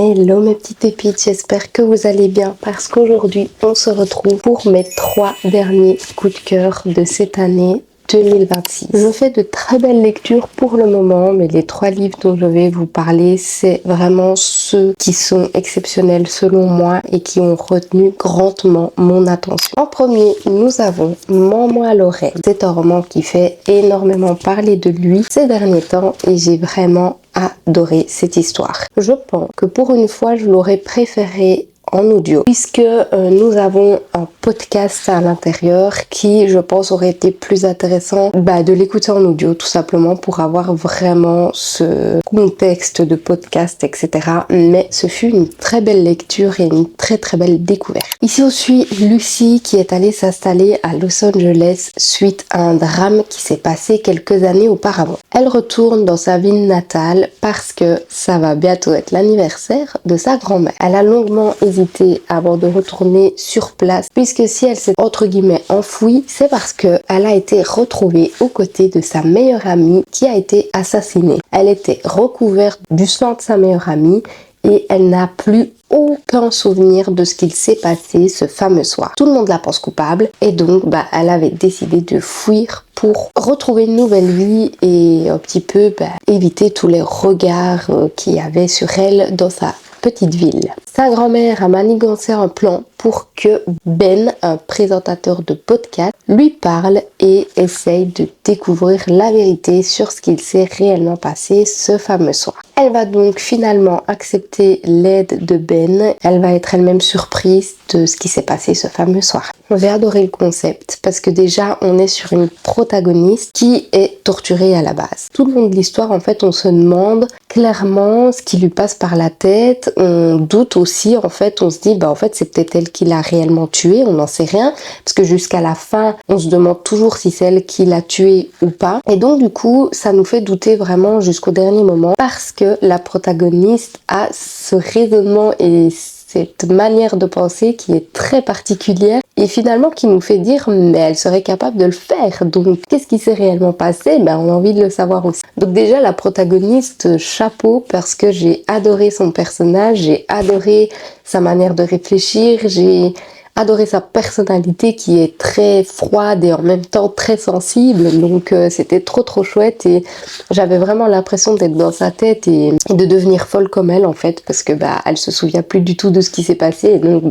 Hello mes petites pépites, j'espère que vous allez bien parce qu'aujourd'hui on se retrouve pour mes 3 derniers coups de cœur de cette année 2026. Je fais de très belles lectures pour le moment, mais les 3 livres dont je vais vous parler, c'est vraiment ceux qui sont exceptionnels selon moi et qui ont retenu grandement mon attention. En premier, nous avons Mens-moi à l'oreille. C'est un roman qui fait énormément parler de lui ces derniers temps et j'ai vraiment adoré cette histoire. Je pense que pour une fois, je l'aurais préféré en audio puisque nous avons un podcast à l'intérieur qui je pense aurait été plus intéressant de l'écouter en audio tout simplement pour avoir vraiment ce contexte de podcast etc. Mais ce fut une très belle lecture et une très belle découverte. Ici on suit Lucy qui est allée s'installer à Los Angeles suite à un drame qui s'est passé quelques années auparavant. Elle retourne dans sa ville natale parce que ça va bientôt être l'anniversaire de sa grand-mère. Elle a longuement hésité avant de retourner sur place puisque si elle s'est entre guillemets enfouie, c'est parce que elle a été retrouvée aux côtés de sa meilleure amie qui a été assassinée. Elle était recouverte du sang de sa meilleure amie et elle n'a plus aucun souvenir de ce qu'il s'est passé ce fameux soir. Tout le monde la pense coupable et donc elle avait décidé de fuir pour retrouver une nouvelle vie et un petit peu éviter tous les regards qu'il y avait sur elle dans sa petite ville. Sa grand-mère a manigancé un plan pour que Ben, un présentateur de podcast, lui parle et essaye de découvrir la vérité sur ce qu'il s'est réellement passé ce fameux soir. Elle va donc finalement accepter l'aide de Ben. Elle va être elle-même surprise de ce qui s'est passé ce fameux soir. J'ai adoré le concept parce que déjà on est sur une protagoniste qui est torturée à la base. Tout le long de l'histoire en fait on se demande clairement ce qui lui passe par la tête. On doute aussi en fait, on se dit en fait c'est peut-être elle qui l'a réellement tué, on n'en sait rien parce que jusqu'à la fin on se demande toujours si c'est elle qui l'a tué ou pas. Et donc du coup ça nous fait douter vraiment jusqu'au dernier moment parce que la protagoniste a ce raisonnement et cette manière de penser qui est très particulière et finalement qui nous fait dire mais elle serait capable de le faire. Donc qu'est-ce qui s'est réellement passé? On a envie de le savoir aussi. Donc déjà la protagoniste, chapeau parce que j'ai adoré son personnage, j'ai adoré sa manière de réfléchir, j'ai adoré sa personnalité qui est très froide et en même temps très sensible, donc c'était trop chouette et j'avais vraiment l'impression d'être dans sa tête et de devenir folle comme elle en fait parce que elle se souvient plus du tout de ce qui s'est passé et donc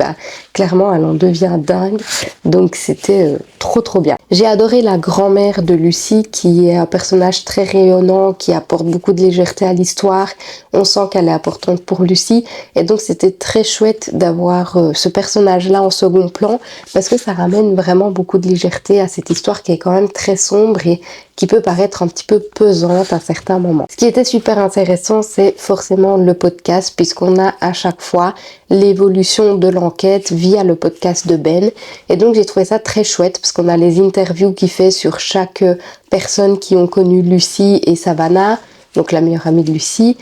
clairement elle en devient dingue, donc c'était trop bien. J'ai adoré la grand-mère de Lucy qui est un personnage très rayonnant qui apporte beaucoup de légèreté à l'histoire, on sent qu'elle est importante pour Lucy et donc c'était très chouette d'avoir ce personnage là en second plan parce que ça ramène vraiment beaucoup de légèreté à cette histoire qui est quand même très sombre et qui peut paraître un petit peu pesante à certains moments. Ce qui était super intéressant, c'est forcément le podcast puisqu'on a à chaque fois l'évolution de l'enquête via le podcast de Ben et donc j'ai trouvé ça très chouette parce qu'on a les interviews qu'il fait sur chaque personne qui ont connu Lucy et Savannah, donc la meilleure amie de Lucy.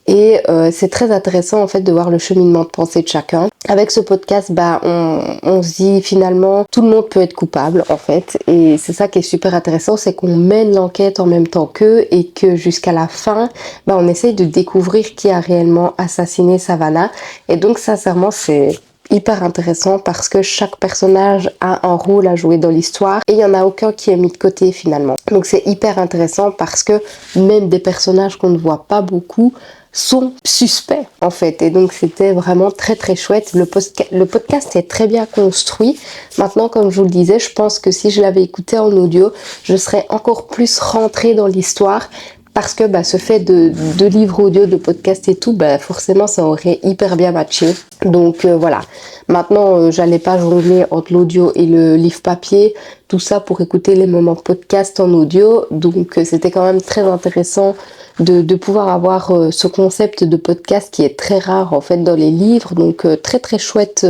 Et c'est très intéressant en fait de voir le cheminement de pensée de chacun. Avec ce podcast, on se dit finalement tout le monde peut être coupable en fait. Et c'est ça qui est super intéressant, c'est qu'on mène l'enquête en même temps qu'eux et que jusqu'à la fin, on essaye de découvrir qui a réellement assassiné Savannah. Et donc sincèrement, c'est hyper intéressant parce que chaque personnage a un rôle à jouer dans l'histoire et il n'y en a aucun qui est mis de côté finalement. Donc c'est hyper intéressant parce que même des personnages qu'on ne voit pas beaucoup sont suspects en fait et donc c'était vraiment très chouette. Le podcast est très bien construit. Maintenant comme je vous le disais, je pense que si je l'avais écouté en audio, je serais encore plus rentrée dans l'histoire parce que ce fait de livres audio, de podcast et tout, forcément ça aurait hyper bien matché. Donc voilà. Maintenant, j'allais pas jongler entre l'audio et le livre papier, tout ça pour écouter les moments podcast en audio. Donc c'était quand même très intéressant de pouvoir avoir ce concept de podcast qui est très rare en fait dans les livres. Donc très chouette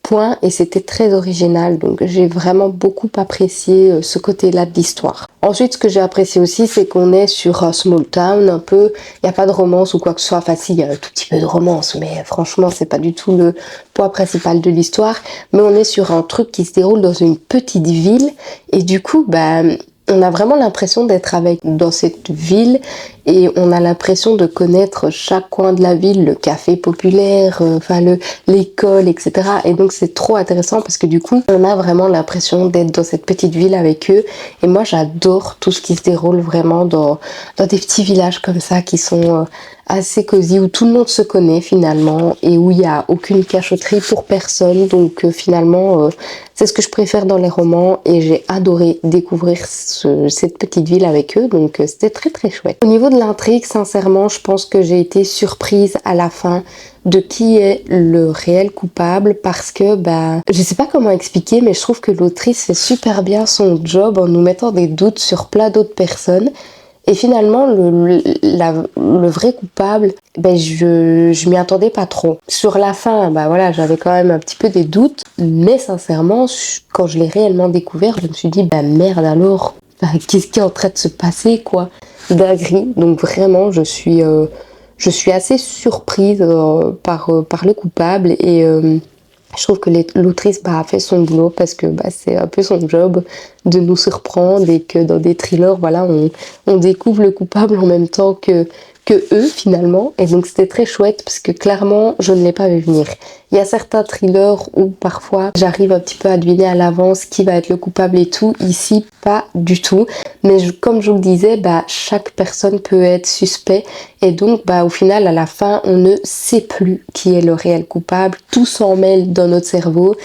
point et c'était très original, donc j'ai vraiment beaucoup apprécié ce côté-là de l'histoire. Ensuite, ce que j'ai apprécié aussi, c'est qu'on est sur un small town un peu, il n'y a pas de romance ou quoi que ce soit, enfin si, il y a un tout petit peu de romance, mais franchement c'est pas du tout le point principal de l'histoire, mais on est sur un truc qui se déroule dans une petite ville et du coup on a vraiment l'impression d'être dans cette ville et on a l'impression de connaître chaque coin de la ville, le café populaire, l'école, etc. Et donc c'est trop intéressant parce que du coup on a vraiment l'impression d'être dans cette petite ville avec eux. Et moi j'adore tout ce qui se déroule vraiment dans des petits villages comme ça qui sont assez cosy, où tout le monde se connaît finalement et où il n'y a aucune cachotterie pour personne. Donc finalement c'est ce que je préfère dans les romans et j'ai adoré découvrir cette petite ville avec eux. Donc c'était très très chouette. Au niveau de l'intrigue, sincèrement, je pense que j'ai été surprise à la fin de qui est le réel coupable parce que je sais pas comment expliquer, mais je trouve que l'autrice fait super bien son job en nous mettant des doutes sur plein d'autres personnes. Et finalement, le vrai coupable, je m'y attendais pas trop. Sur la fin, j'avais quand même un petit peu des doutes, mais sincèrement, quand je l'ai réellement découvert, je me suis dit, merde alors, qu'est-ce qui est en train de se passer, quoi, dinguerie. Donc vraiment, je suis assez surprise par le coupable et je trouve que l'autrice a fait son boulot parce que c'est un peu son job de nous surprendre et que dans des thrillers, on découvre le coupable en même temps que eux finalement. Et donc c'était très chouette parce que clairement, je ne l'ai pas vu venir. Il y a certains thrillers où parfois j'arrive un petit peu à deviner à l'avance qui va être le coupable et tout. Ici, pas du tout. Mais comme je vous le disais, chaque personne peut être suspect. Et donc, au final, à la fin, on ne sait plus qui est le réel coupable. Tout s'en mêle dans notre cerveau.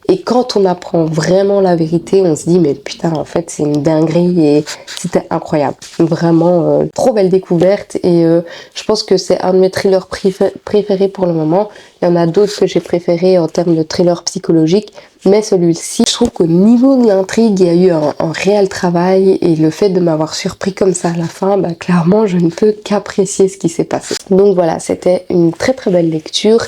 Et quand on apprend vraiment la vérité, on se dit mais putain, en fait c'est une dinguerie et c'était incroyable. Vraiment trop belle découverte et je pense que c'est un de mes thrillers préférés pour le moment. Il y en a d'autres que j'ai préférés en termes de thriller psychologique, mais celui-ci, je trouve qu'au niveau de l'intrigue, il y a eu un réel travail et le fait de m'avoir surpris comme ça à la fin, clairement je ne peux qu'apprécier ce qui s'est passé. Donc voilà, c'était une très très belle lecture.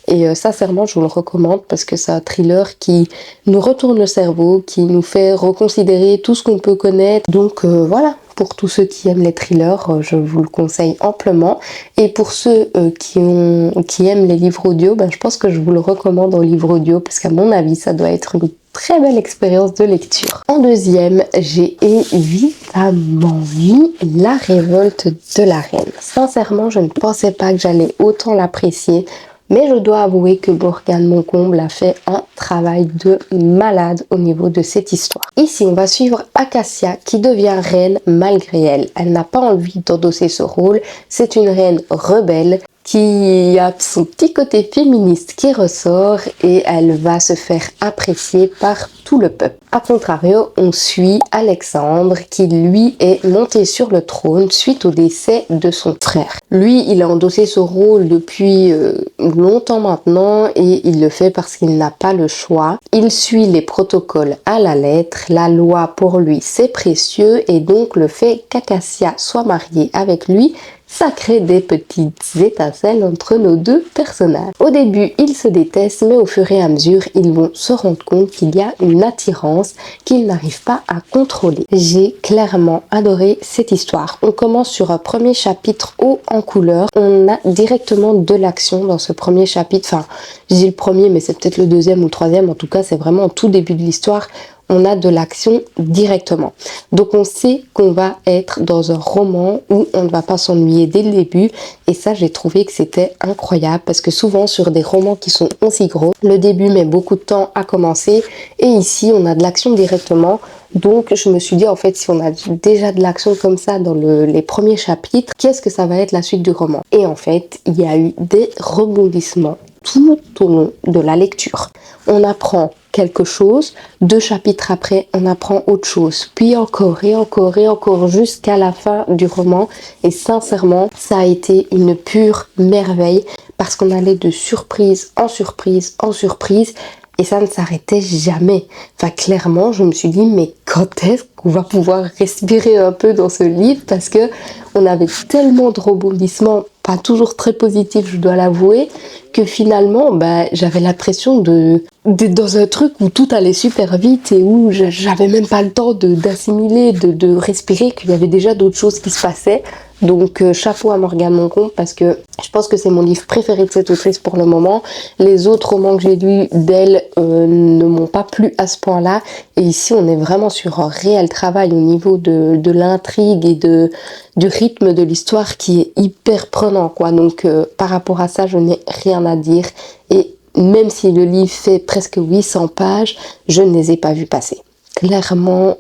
Et sincèrement, je vous le recommande parce que c'est un thriller qui nous retourne le cerveau, qui nous fait reconsidérer tout ce qu'on peut connaître. Donc voilà, pour tous ceux qui aiment les thrillers, je vous le conseille amplement. Et pour ceux qui aiment les livres audio, je pense que je vous le recommande en livre audio parce qu'à mon avis, ça doit être une très belle expérience de lecture. En deuxième, j'ai évidemment lu La Révolte de la Reine. Sincèrement, je ne pensais pas que j'allais autant l'apprécier. Mais je dois avouer que Morgane Moncomble a fait un travail de malade au niveau de cette histoire. Ici, on va suivre Acacia qui devient reine malgré elle. Elle n'a pas envie d'endosser ce rôle. C'est une reine rebelle qui a son petit côté féministe qui ressort et elle va se faire apprécier par tout le peuple. A contrario, on suit Alexandre qui lui est monté sur le trône suite au décès de son frère. Lui, il a endossé ce rôle depuis longtemps maintenant et il le fait parce qu'il n'a pas le choix. Il suit les protocoles à la lettre, la loi pour lui c'est précieux et donc le fait qu'Acacia soit mariée avec lui, ça crée des petites étincelles entre nos deux personnages. Au début, ils se détestent, mais au fur et à mesure, ils vont se rendre compte qu'il y a une attirance qu'ils n'arrivent pas à contrôler. J'ai clairement adoré cette histoire. On commence sur un premier chapitre haut en couleur. On a directement de l'action dans ce premier chapitre. Enfin, je dis le premier, mais c'est peut-être le deuxième ou le troisième. En tout cas, c'est vraiment au tout début de l'histoire. On a de l'action directement. Donc on sait qu'on va être dans un roman où on ne va pas s'ennuyer dès le début et ça j'ai trouvé que c'était incroyable parce que souvent sur des romans qui sont aussi gros, le début met beaucoup de temps à commencer et ici on a de l'action directement. Donc je me suis dit en fait si on a déjà de l'action comme ça dans les premiers chapitres, qu'est-ce que ça va être la suite du roman? Et en fait il y a eu des rebondissements tout au long de la lecture. On apprend quelque chose, 2 chapitres après, on apprend autre chose, puis encore et encore et encore jusqu'à la fin du roman. Et sincèrement, ça a été une pure merveille parce qu'on allait de surprise en surprise en surprise et ça ne s'arrêtait jamais. Enfin, clairement, je me suis dit, mais quand est-ce qu'on va pouvoir respirer un peu dans ce livre parce que on avait tellement de rebondissements, pas toujours très positifs, je dois l'avouer, que finalement, j'avais l'impression d'être dans un truc où tout allait super vite et où j'avais même pas le temps d'assimiler, de respirer, qu'il y avait déjà d'autres choses qui se passaient. Donc chapeau à Morgane Moncombe parce que je pense que c'est mon livre préféré de cette autrice pour le moment. Les autres romans que j'ai lus d'elle ne m'ont pas plu à ce point-là. Et ici, on est vraiment sur un réel travail au niveau de l'intrigue et du rythme de l'histoire qui est hyper prenant, quoi. Donc par rapport à ça, je n'ai rien à dire. Et même si le livre fait presque 800 pages, je ne les ai pas vus passer. Clairement,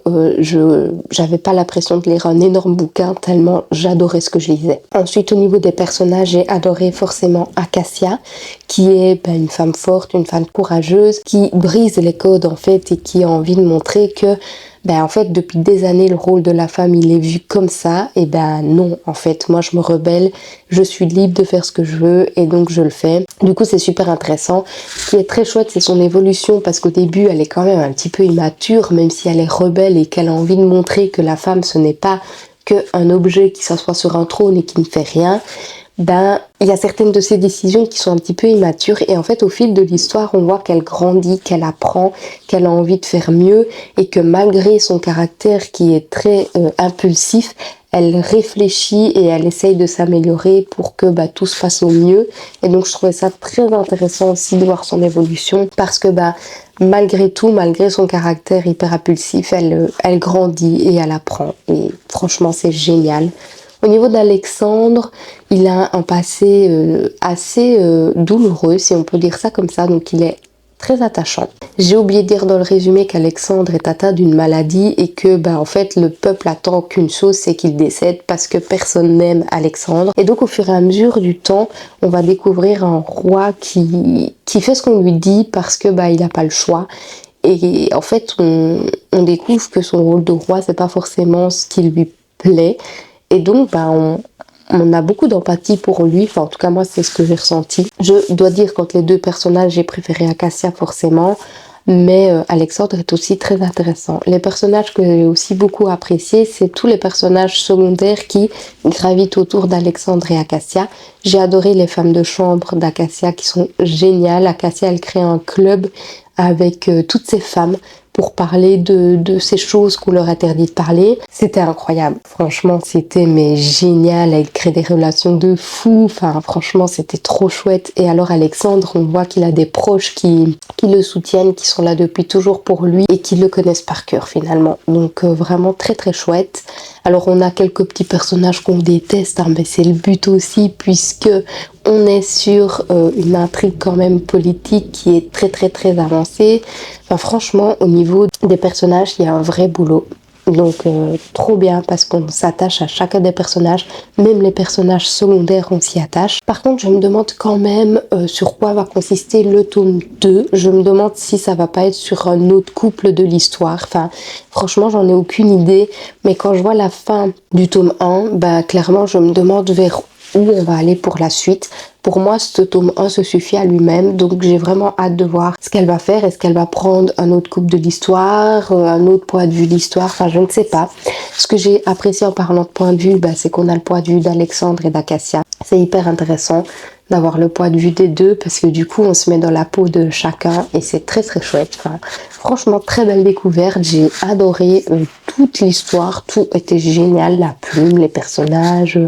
j'avais pas l'impression de lire un énorme bouquin tellement j'adorais ce que je lisais. Ensuite, au niveau des personnages, j'ai adoré forcément Acacia, qui est une femme forte, une femme courageuse, qui brise les codes en fait et qui a envie de montrer que en fait, depuis des années, le rôle de la femme, il est vu comme ça. Et non, en fait, moi, je me rebelle. Je suis libre de faire ce que je veux et donc je le fais. Du coup, c'est super intéressant. Ce qui est très chouette, c'est son évolution parce qu'au début, elle est quand même un petit peu immature, même si elle est rebelle et qu'elle a envie de montrer que la femme, ce n'est pas qu'un objet qui s'assoit sur un trône et qui ne fait rien. Il y a certaines de ses décisions qui sont un petit peu immatures et en fait au fil de l'histoire on voit qu'elle grandit, qu'elle apprend, qu'elle a envie de faire mieux et que malgré son caractère qui est très impulsif, elle réfléchit et elle essaye de s'améliorer pour que tout se passe au mieux. Et donc je trouvais ça très intéressant aussi de voir son évolution parce que malgré tout, malgré son caractère hyper impulsif, elle grandit et elle apprend et franchement c'est génial. Au niveau d'Alexandre, il a un passé assez douloureux, si on peut dire ça comme ça, donc il est très attachant. J'ai oublié de dire dans le résumé qu'Alexandre est atteint d'une maladie et que en fait le peuple attend qu'une chose, c'est qu'il décède parce que personne n'aime Alexandre. Et donc au fur et à mesure du temps, on va découvrir un roi qui fait ce qu'on lui dit parce que il n'a pas le choix. Et en fait, on découvre que son rôle de roi, c'est pas forcément ce qui lui plaît. Et donc, on a beaucoup d'empathie pour lui. Enfin, en tout cas, moi, c'est ce que j'ai ressenti. Je dois dire qu'entre les deux personnages, j'ai préféré Acacia forcément. Mais Alexandre est aussi très intéressant. Les personnages que j'ai aussi beaucoup appréciés, c'est tous les personnages secondaires qui gravitent autour d'Alexandre et Acacia. J'ai adoré les femmes de chambre d'Acacia qui sont géniales. Acacia, elle crée un club avec toutes ces femmes pour parler de ces choses qu'on leur interdit de parler. C'était incroyable. Franchement, c'était génial. Elle crée des relations de fou. Enfin, franchement, c'était trop chouette. Et alors, Alexandre, on voit qu'il a des proches qui le soutiennent, qui sont là depuis toujours pour lui et qui le connaissent par cœur finalement. Donc, vraiment très très chouette. Alors, on a quelques petits personnages qu'on déteste, mais c'est le but aussi puisque on est sur une intrigue quand même politique qui est très très très avancée. Enfin, franchement, au niveau des personnages, il y a un vrai boulot. Donc trop bien parce qu'on s'attache à chacun des personnages, même les personnages secondaires on s'y attache. Par contre je me demande quand même sur quoi va consister le tome 2. Je me demande si ça va pas être sur un autre couple de l'histoire. Enfin franchement j'en ai aucune idée, mais quand je vois la fin du tome 1, clairement je me demande vers où on va aller pour la suite. Pour moi, ce tome 1 se suffit à lui-même, donc j'ai vraiment hâte de voir ce qu'elle va faire. Est-ce qu'elle va prendre un autre couple de l'histoire, un autre point de vue de l'histoire, enfin je ne sais pas. Ce que j'ai apprécié en parlant de point de vue, c'est qu'on a le point de vue d'Alexandre et d'Acacia. C'est hyper intéressant d'avoir le point de vue des deux parce que du coup on se met dans la peau de chacun et c'est très très chouette. Enfin, franchement très belle découverte, j'ai adoré toute l'histoire, tout était génial, la plume, les personnages,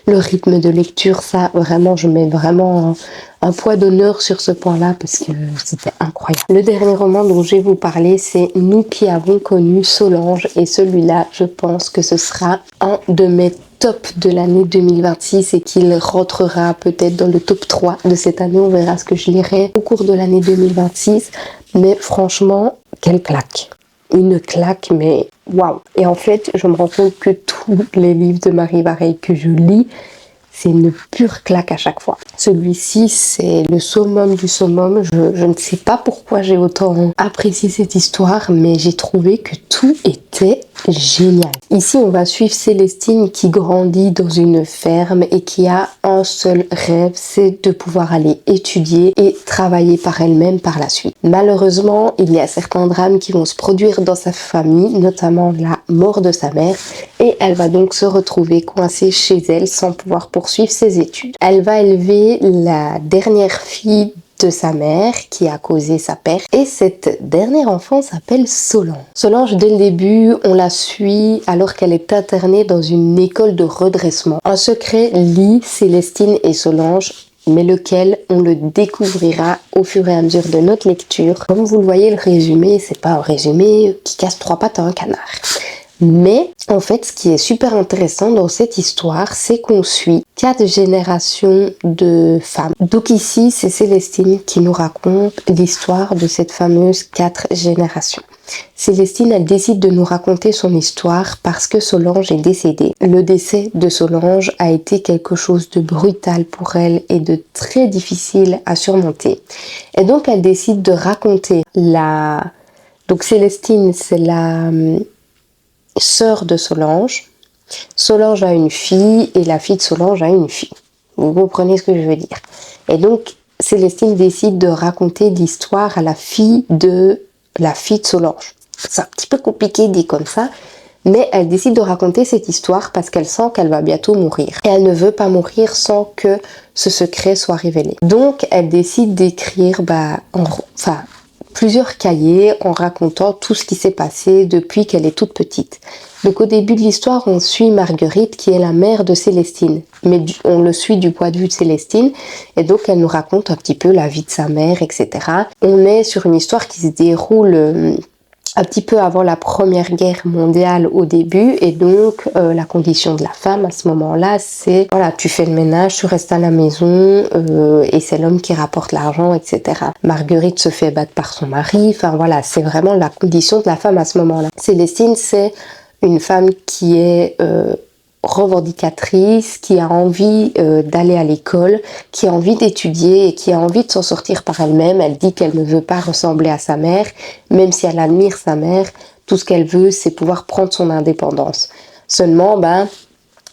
le rythme de lecture, ça vraiment je mets vraiment un poids d'honneur sur ce point-là parce que c'était incroyable. Le dernier roman dont je vais vous parler, c'est Nous qui avons connu Solange et celui-là je pense que ce sera un de mes top de l'année 2026 et qu'il rentrera peut-être dans le top 3 de cette année. On verra ce que je lirai au cours de l'année 2026. Mais franchement, quelle claque. Une claque, mais waouh. Et en fait, je me rends compte que tous les livres de Marie Vareille que je lis, c'est une pure claque à chaque fois. Celui-ci, c'est le summum du summum. Je ne sais pas pourquoi j'ai autant apprécié cette histoire, mais j'ai trouvé que tout était génial. Ici, on va suivre Célestine qui grandit dans une ferme et qui a un seul rêve, c'est de pouvoir aller étudier et travailler par elle-même par la suite. Malheureusement, il y a certains drames qui vont se produire dans sa famille, notamment la mort de sa mère, et elle va donc se retrouver coincée chez elle sans pouvoir poursuivre ses études. Elle va élever la dernière fille de sa mère qui a causé sa perte. Et cette dernière enfant s'appelle Solange. Solange, dès le début, on la suit alors qu'elle est internée dans une école de redressement. Un secret lie Célestine et Solange, mais lequel on le découvrira au fur et à mesure de notre lecture. Comme vous le voyez, le résumé, c'est pas un résumé qui casse 3 pattes à un canard. Mais en fait, ce qui est super intéressant dans cette histoire, c'est qu'on suit 4 générations de femmes. Donc ici, c'est Célestine qui nous raconte l'histoire de cette fameuse 4 générations. Célestine, elle décide de nous raconter son histoire parce que Solange est décédée. Le décès de Solange a été quelque chose de brutal pour elle et de très difficile à surmonter. Et donc, elle décide de raconter Donc Célestine, c'est la sœur de Solange. Solange a une fille et la fille de Solange a une fille. Vous comprenez ce que je veux dire. Et donc, Célestine décide de raconter l'histoire à la fille de Solange. C'est un petit peu compliqué dit comme ça, mais elle décide de raconter cette histoire parce qu'elle sent qu'elle va bientôt mourir. Et elle ne veut pas mourir sans que ce secret soit révélé. Donc, elle décide d'écrire plusieurs cahiers en racontant tout ce qui s'est passé depuis qu'elle est toute petite. Donc au début de l'histoire, on suit Marguerite qui est la mère de Célestine, mais on le suit du point de vue de Célestine et donc elle nous raconte un petit peu la vie de sa mère, etc. On est sur une histoire qui se déroule un petit peu avant la Première Guerre mondiale au début et donc la condition de la femme à ce moment-là, c'est voilà, tu fais le ménage, tu restes à la maison et c'est l'homme qui rapporte l'argent, etc. Marguerite se fait battre par son mari, enfin voilà, c'est vraiment la condition de la femme à ce moment-là. Célestine, c'est une femme qui est revendicatrice, qui a envie d'aller à l'école, qui a envie d'étudier et qui a envie de s'en sortir par elle-même. Elle dit qu'elle ne veut pas ressembler à sa mère, même si elle admire sa mère, tout ce qu'elle veut, c'est pouvoir prendre son indépendance. Seulement,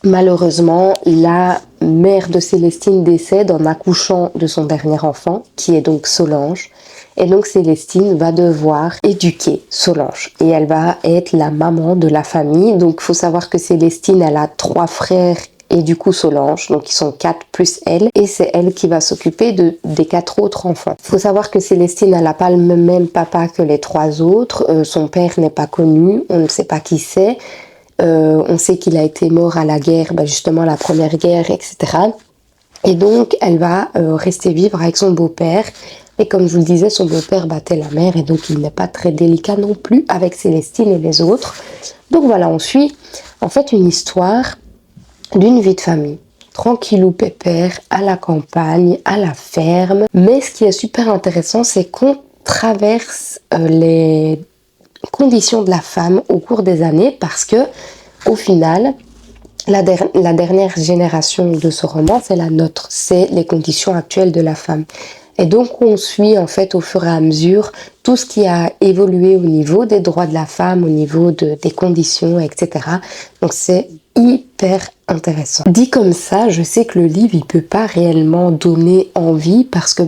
malheureusement, la mère de Célestine décède en accouchant de son dernier enfant, qui est donc Solange. Et donc Célestine va devoir éduquer Solange et elle va être la maman de la famille. Donc il faut savoir que Célestine, elle a 3 frères et du coup Solange, donc ils sont 4 plus elle, et c'est elle qui va s'occuper des 4 autres enfants. Il faut savoir que Célestine, elle n'a pas le même papa que les 3 autres, son père n'est pas connu, on ne sait pas qui c'est, on sait qu'il a été mort à la guerre, justement la Première Guerre, etc. Et donc elle va rester vivre avec son beau-père. Et comme je vous le disais, son beau-père battait la mère et donc il n'est pas très délicat non plus avec Célestine et les autres. Donc voilà, on suit en fait une histoire d'une vie de famille. Tranquillou pépère, à la campagne, à la ferme. Mais ce qui est super intéressant, c'est qu'on traverse les conditions de la femme au cours des années parce que au final, la dernière génération de ce roman, c'est la nôtre, c'est les conditions actuelles de la femme. Et donc, on suit en fait au fur et à mesure tout ce qui a évolué au niveau des droits de la femme, au niveau des conditions, etc. Donc, c'est hyper intéressant. Dit comme ça, je sais que le livre, il peut pas réellement donner envie parce que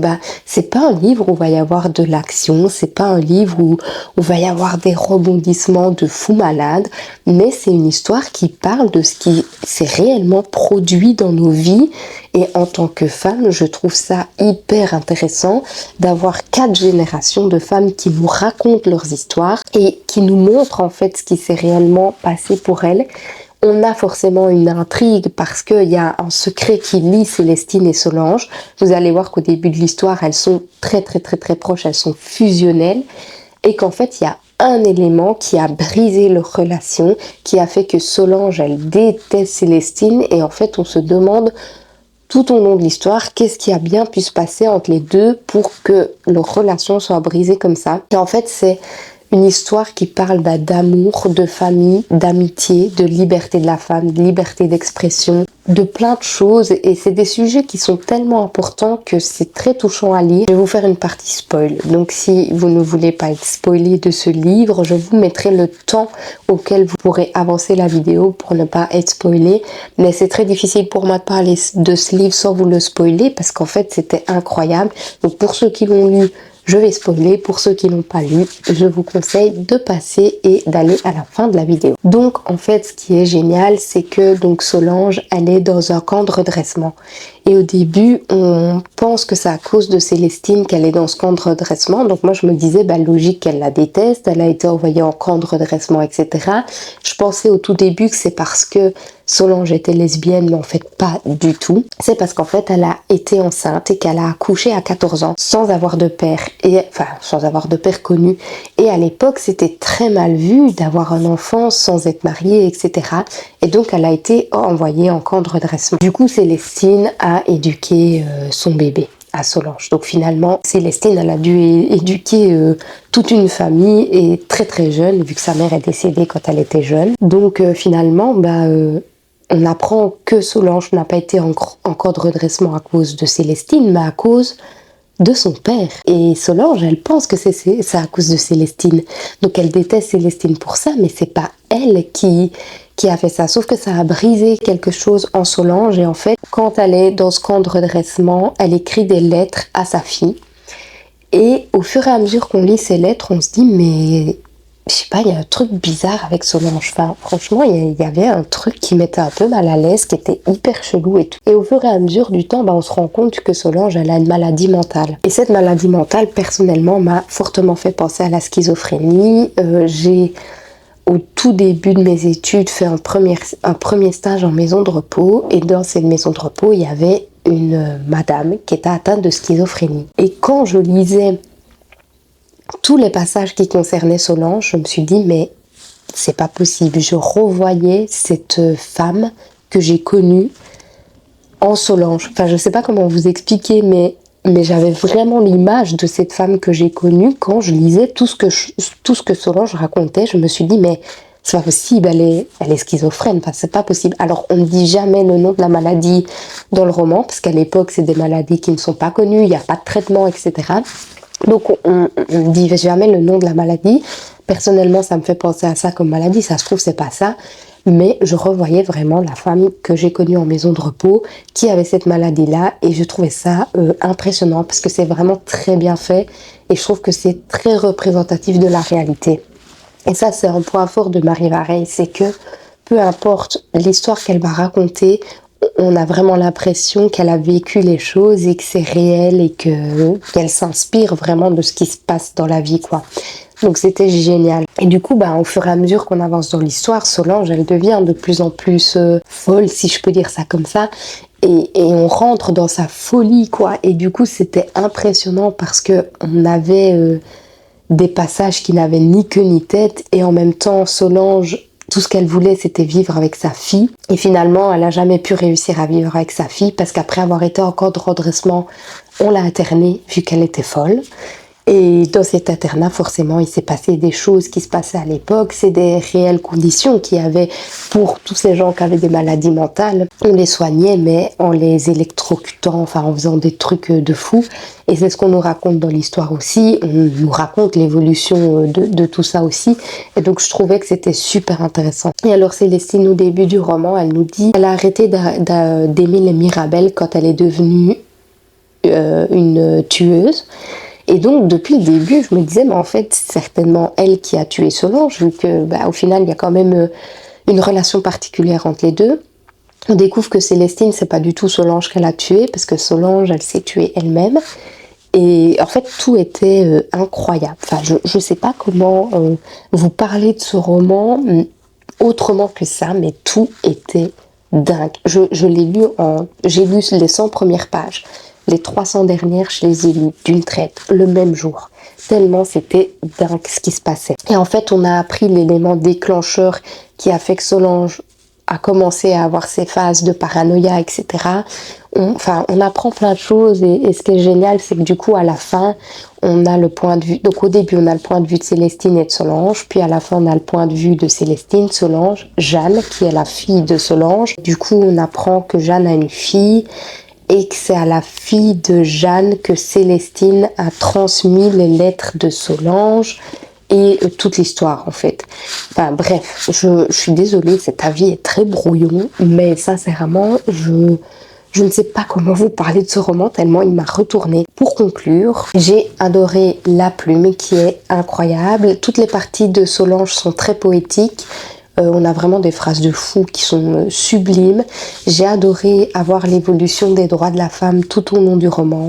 c'est pas un livre où il va y avoir de l'action, c'est pas un livre où il va y avoir des rebondissements de fou malade, mais c'est une histoire qui parle de ce qui s'est réellement produit dans nos vies. Et en tant que femme, je trouve ça hyper intéressant d'avoir 4 générations de femmes qui nous racontent leurs histoires et qui nous montrent en fait ce qui s'est réellement passé pour elles. On a forcément une intrigue parce qu'il y a un secret qui lie Célestine et Solange. Vous allez voir qu'au début de l'histoire, elles sont très proches, elles sont fusionnelles et qu'en fait, il y a un élément qui a brisé leur relation, qui a fait que Solange, elle déteste Célestine et en fait, on se demande tout au long de l'histoire, qu'est-ce qui a bien pu se passer entre les deux pour que leur relation soit brisée comme ça. Et en fait, c'est une histoire qui parle d'amour, de famille, d'amitié, de liberté de la femme, de liberté d'expression, de plein de choses. Et c'est des sujets qui sont tellement importants que c'est très touchant à lire. Je vais vous faire une partie spoil. Donc si vous ne voulez pas être spoilé de ce livre, je vous mettrai le temps auquel vous pourrez avancer la vidéo pour ne pas être spoilé. Mais c'est très difficile pour moi de parler de ce livre sans vous le spoiler parce qu'en fait c'était incroyable. Donc pour ceux qui l'ont lu, je vais spoiler. Pour ceux qui n'ont pas lu, je vous conseille de passer et d'aller à la fin de la vidéo. Donc en fait, ce qui est génial, c'est que donc Solange, elle est dans un camp de redressement. Et au début, on pense que c'est à cause de Célestine qu'elle est dans ce camp de redressement. Donc moi, je me disais, logique qu'elle la déteste, elle a été envoyée en camp de redressement, etc. Je pensais au tout début que c'est parce que Solange était lesbienne, mais en fait pas du tout. C'est parce qu'en fait, elle a été enceinte et qu'elle a accouché à 14 ans sans avoir de père, sans avoir de père connu. Et à l'époque, c'était très mal vu d'avoir un enfant sans être mariée, etc. Et donc, elle a été envoyée en camp de redressement. Du coup, Célestine a éduqué son bébé à Solange. Donc finalement, Célestine, elle a dû éduquer toute une famille et très très jeune, vu que sa mère est décédée quand elle était jeune. Donc finalement, on apprend que Solange n'a pas été en camp de redressement à cause de Célestine, mais à cause de son père. Et Solange, elle pense que c'est à cause de Célestine. Donc elle déteste Célestine pour ça, mais c'est pas elle qui a fait ça. Sauf que ça a brisé quelque chose en Solange. Et en fait, quand elle est dans ce camp de redressement, elle écrit des lettres à sa fille. Et au fur et à mesure qu'on lit ces lettres, on se dit, mais je sais pas, il y a un truc bizarre avec Solange. Enfin, franchement, il y avait un truc qui mettait un peu mal à l'aise, qui était hyper chelou et tout. Et au fur et à mesure du temps, on se rend compte que Solange, elle a une maladie mentale. Et cette maladie mentale, personnellement, m'a fortement fait penser à la schizophrénie. J'ai, au tout début de mes études, fait un premier stage en maison de repos. Et dans cette maison de repos, il y avait une madame qui était atteinte de schizophrénie. Et quand je lisais tous les passages qui concernaient Solange, je me suis dit, mais c'est pas possible. Je revoyais cette femme que j'ai connue en Solange. Enfin, je sais pas comment vous expliquer, mais j'avais vraiment l'image de cette femme que j'ai connue quand je lisais tout ce que Solange racontait. Je me suis dit, mais c'est pas possible, elle est schizophrène, enfin, c'est pas possible. Alors, on ne dit jamais le nom de la maladie dans le roman, parce qu'à l'époque, c'est des maladies qui ne sont pas connues, il n'y a pas de traitement, etc. Donc, on ne dit jamais le nom de la maladie. Personnellement, ça me fait penser à ça comme maladie. Ça se trouve, c'est pas ça. Mais je revoyais vraiment la femme que j'ai connue en maison de repos qui avait cette maladie-là. Et je trouvais ça impressionnant parce que c'est vraiment très bien fait. Et je trouve que c'est très représentatif de la réalité. Et ça, c'est un point fort de Marie Vareille. C'est que peu importe l'histoire qu'elle va raconter, on a vraiment l'impression qu'elle a vécu les choses et que c'est réel et qu'elle s'inspire vraiment de ce qui se passe dans la vie, quoi. Donc c'était génial. Et du coup, au fur et à mesure qu'on avance dans l'histoire, Solange, elle devient de plus en plus folle, si je peux dire ça comme ça. Et on rentre dans sa folie, quoi. Et du coup, c'était impressionnant parce que on avait des passages qui n'avaient ni queue ni tête. Et en même temps, Solange, tout ce qu'elle voulait, c'était vivre avec sa fille. Et finalement, elle n'a jamais pu réussir à vivre avec sa fille parce qu'après avoir été en camp de redressement, on l'a internée vu qu'elle était folle. Et dans cet internat, forcément, il s'est passé des choses qui se passaient à l'époque. C'est des réelles conditions qu'il y avait pour tous ces gens qui avaient des maladies mentales. On les soignait, mais en les électrocutant, enfin en faisant des trucs de fou. Et c'est ce qu'on nous raconte dans l'histoire aussi. On nous raconte l'évolution de tout ça aussi. Et donc, je trouvais que c'était super intéressant. Et alors, Célestine, au début du roman, elle nous dit qu'elle a arrêté d'aimer les Mirabel quand elle est devenue une tueuse. Et donc, depuis le début, je me disais, mais en fait, c'est certainement elle qui a tué Solange, vu que, au final, il y a quand même une relation particulière entre les deux. On découvre que Célestine, c'est pas du tout Solange qu'elle a tuée, parce que Solange, elle s'est tuée elle-même. Et en fait, tout était incroyable. Enfin, je sais pas comment vous parler de ce roman autrement que ça, mais tout était dingue. Je l'ai lu j'ai lu les 100 premières pages. Les 300 dernières, je les ai lues d'une traite, le même jour. Tellement c'était dingue ce qui se passait. Et en fait, on a appris l'élément déclencheur qui a fait que Solange a commencé à avoir ses phases de paranoïa, etc. On apprend plein de choses et ce qui est génial, c'est que du coup, à la fin, on a le point de vue... Donc au début, on a le point de vue de Célestine et de Solange, puis à la fin, on a le point de vue de Célestine, Solange, Jeanne, qui est la fille de Solange. Du coup, on apprend que Jeanne a une fille et que c'est à la fille de Jeanne que Célestine a transmis les lettres de Solange et toute l'histoire en fait. Enfin bref, je suis désolée, cet avis est très brouillon, mais sincèrement, je ne sais pas comment vous parler de ce roman tellement il m'a retourné. Pour conclure, j'ai adoré la plume qui est incroyable. Toutes les parties de Solange sont très poétiques. On a vraiment des phrases de fou qui sont sublimes. J'ai adoré avoir l'évolution des droits de la femme tout au long du roman.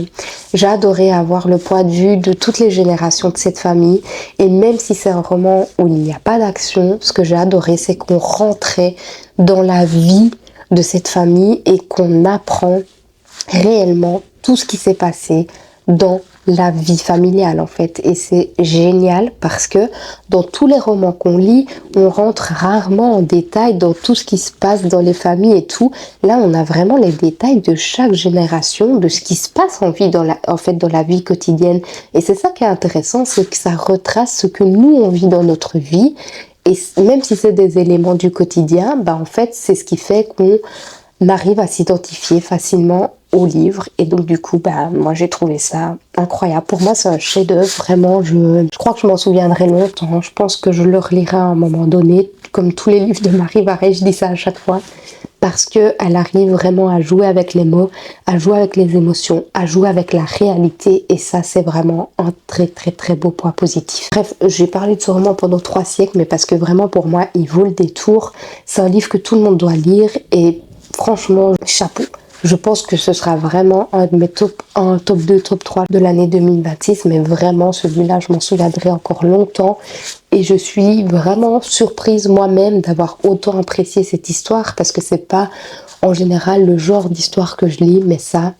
J'ai adoré avoir le point de vue de toutes les générations de cette famille. Et même si c'est un roman où il n'y a pas d'action, ce que j'ai adoré, c'est qu'on rentrait dans la vie de cette famille et qu'on apprend réellement tout ce qui s'est passé dans la vie familiale en fait. Et c'est génial parce que dans tous les romans qu'on lit, on rentre rarement en détail dans tout ce qui se passe dans les familles et tout. Là, on a vraiment les détails de chaque génération, de ce qui se passe en fait dans la vie quotidienne. Et c'est ça qui est intéressant, c'est que ça retrace ce que nous on vit dans notre vie. Et même si c'est des éléments du quotidien, bah en fait, c'est ce qui fait qu'on arrive à s'identifier facilement au livre. Et donc du coup, bah moi j'ai trouvé ça incroyable. Pour moi, c'est un chef-d'œuvre, vraiment. Je crois que je m'en souviendrai longtemps. Je pense que je le relirai à un moment donné. Comme tous les livres de Marie Varey, je dis ça à chaque fois. Parce qu'elle arrive vraiment à jouer avec les mots, à jouer avec les émotions, à jouer avec la réalité. Et ça, c'est vraiment un très très très beau point positif. Bref, j'ai parlé de ce roman pendant 3 siècles, mais parce que vraiment pour moi, il vaut le détour. C'est un livre que tout le monde doit lire et franchement, chapeau. Je pense que ce sera vraiment un de mes top 2, top 3 de l'année 2026. Mais vraiment, celui-là, je m'en souviendrai encore longtemps. Et je suis vraiment surprise moi-même d'avoir autant apprécié cette histoire. Parce que c'est pas en général le genre d'histoire que je lis. Mais ça,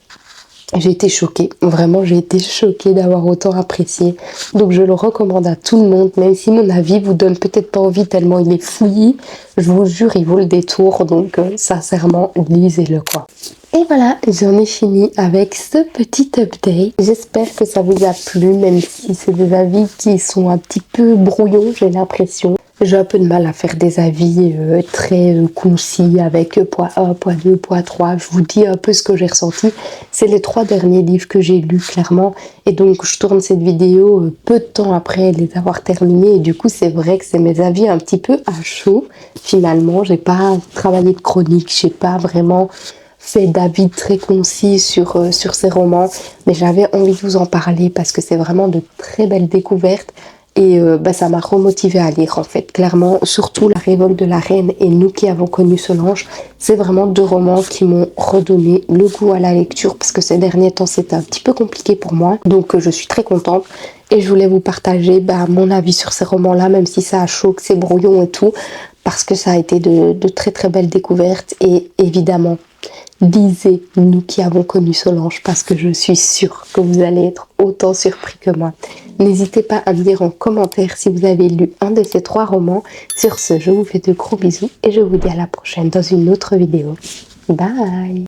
j'ai été choquée. Vraiment, j'ai été choquée d'avoir autant apprécié. Donc, je le recommande à tout le monde. Même si mon avis vous donne peut-être pas envie tellement il est fouillis. Je vous jure, il vaut le détour. Donc, sincèrement, lisez-le quoi. Et voilà, j'en ai fini avec ce petit update. J'espère que ça vous a plu, même si c'est des avis qui sont un petit peu brouillons, j'ai l'impression. J'ai un peu de mal à faire des avis très concis avec point 1, point 2, point 3. Je vous dis un peu ce que j'ai ressenti. C'est les 3 derniers livres que j'ai lus clairement. Et donc je tourne cette vidéo peu de temps après les avoir terminés. Et du coup c'est vrai que c'est mes avis un petit peu à chaud. Finalement, j'ai pas travaillé de chronique, j'ai pas vraiment fait d'avis très concis sur ces romans. Mais j'avais envie de vous en parler parce que c'est vraiment de très belles découvertes. Et ça m'a remotivée à lire en fait. Clairement, surtout La Révolte de la Reine et Nous qui avons connu Solange, c'est vraiment 2 romans qui m'ont redonné le goût à la lecture parce que ces derniers temps c'était un petit peu compliqué pour moi. Donc je suis très contente et je voulais vous partager mon avis sur ces romans-là, même si ça a chaud, que c'est brouillon et tout, parce que ça a été de très très belles découvertes. Et évidemment, lisez Nous qui avons connu Solange parce que je suis sûre que vous allez être autant surpris que moi. N'hésitez pas à me dire en commentaire si vous avez lu un de ces 3 romans. Sur ce, je vous fais de gros bisous et je vous dis à la prochaine dans une autre vidéo. Bye!